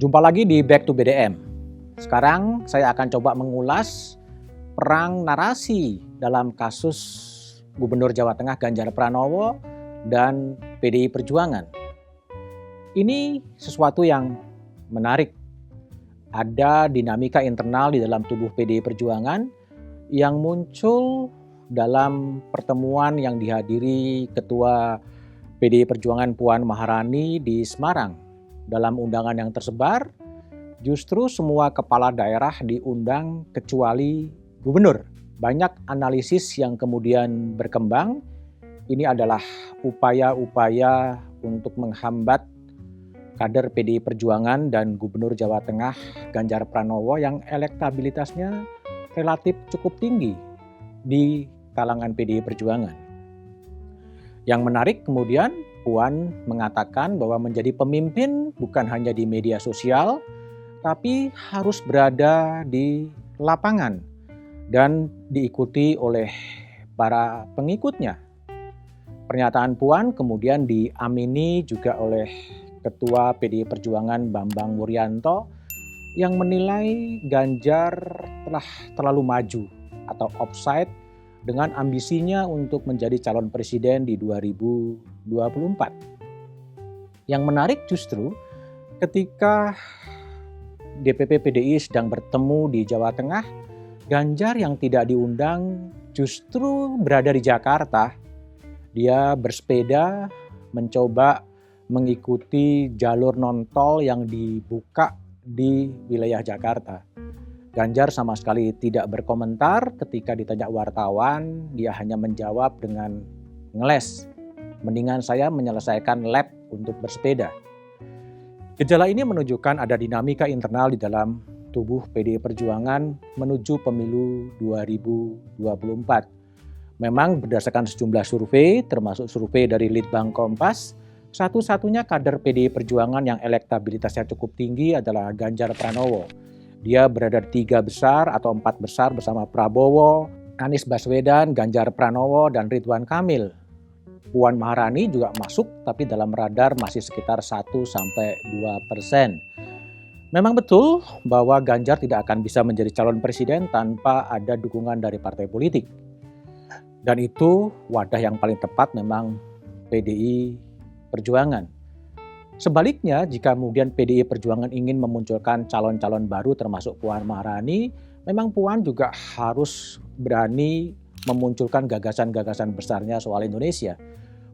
Jumpa lagi di Back to BDM. Sekarang saya akan coba mengulas perang narasi dalam kasus Gubernur Jawa Tengah Ganjar Pranowo dan PDI Perjuangan. Ini sesuatu yang menarik. Ada dinamika internal di dalam tubuh PDI Perjuangan yang muncul dalam pertemuan yang dihadiri Ketua PDI Perjuangan Puan Maharani di Semarang. Dalam undangan yang tersebar, justru semua kepala daerah diundang kecuali gubernur. Banyak analisis yang kemudian berkembang. Ini adalah upaya-upaya untuk menghambat kader PDI Perjuangan dan Gubernur Jawa Tengah Ganjar Pranowo yang elektabilitasnya relatif cukup tinggi di kalangan PDI Perjuangan. Yang menarik kemudian Puan mengatakan bahwa menjadi pemimpin bukan hanya di media sosial, tapi harus berada di lapangan dan diikuti oleh para pengikutnya. Pernyataan Puan kemudian diamini juga oleh Ketua PDI Perjuangan Bambang Wuryanto yang menilai Ganjar telah terlalu maju atau offside dengan ambisinya untuk menjadi calon presiden di 2024. Yang menarik justru ketika DPP PDI sedang bertemu di Jawa Tengah, Ganjar yang tidak diundang justru berada di Jakarta. Dia bersepeda mencoba mengikuti jalur non-tol yang dibuka di wilayah Jakarta. Ganjar sama sekali tidak berkomentar ketika ditanya wartawan, dia hanya menjawab dengan ngeles. Mendingan saya menyelesaikan lab untuk bersepeda. Gejala ini menunjukkan ada dinamika internal di dalam tubuh PDI Perjuangan menuju pemilu 2024. Memang berdasarkan sejumlah survei, termasuk survei dari Litbang Kompas, satu-satunya kader PDI Perjuangan yang elektabilitasnya cukup tinggi adalah Ganjar Pranowo. Dia berada di 3 besar atau 4 besar bersama Prabowo, Anies Baswedan, Ganjar Pranowo, dan Ridwan Kamil. Puan Maharani juga masuk, tapi dalam radar masih sekitar 1-2%. Memang betul bahwa Ganjar tidak akan bisa menjadi calon presiden tanpa ada dukungan dari partai politik. Dan itu wadah yang paling tepat memang PDI Perjuangan. Sebaliknya, jika kemudian PDI Perjuangan ingin memunculkan calon-calon baru termasuk Puan Maharani, memang Puan juga harus berani memunculkan gagasan-gagasan besarnya soal Indonesia.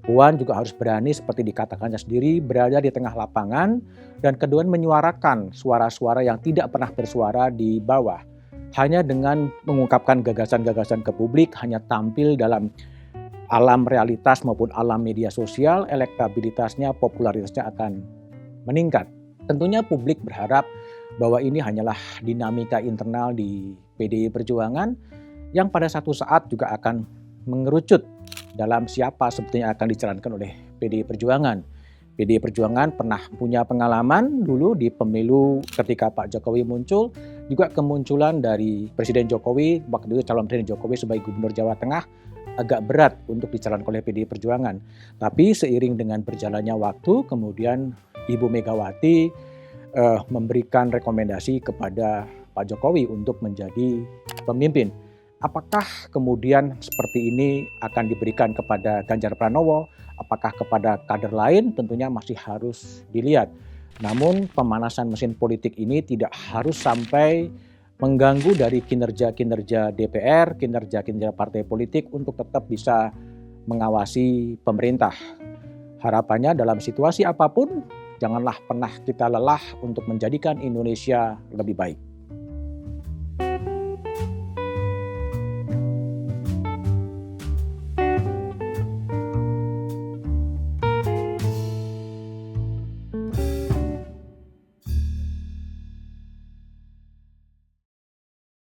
Puan juga harus berani seperti dikatakannya sendiri berada di tengah lapangan dan kedua menyuarakan suara-suara yang tidak pernah bersuara di bawah. Hanya dengan mengungkapkan gagasan-gagasan ke publik, hanya tampil dalam alam realitas maupun alam media sosial, elektabilitasnya, popularitasnya akan meningkat. Tentunya publik berharap bahwa ini hanyalah dinamika internal di PDI Perjuangan yang pada satu saat juga akan mengerucut dalam siapa sebetulnya akan dijalankan oleh PDI Perjuangan. PDI Perjuangan pernah punya pengalaman dulu di pemilu ketika Pak Jokowi muncul, juga kemunculan dari Presiden Jokowi, waktu itu calon Presiden Jokowi sebagai Gubernur Jawa Tengah, agak berat untuk dijalankan oleh PDI Perjuangan. Tapi seiring dengan berjalannya waktu, kemudian Ibu Megawati memberikan rekomendasi kepada Pak Jokowi untuk menjadi pemimpin. Apakah kemudian seperti ini akan diberikan kepada Ganjar Pranowo? Apakah kepada kader lain? Tentunya masih harus dilihat. Namun pemanasan mesin politik ini tidak harus sampai mengganggu dari kinerja-kinerja DPR, kinerja-kinerja partai politik untuk tetap bisa mengawasi pemerintah. Harapannya dalam situasi apapun, janganlah pernah kita lelah untuk menjadikan Indonesia lebih baik.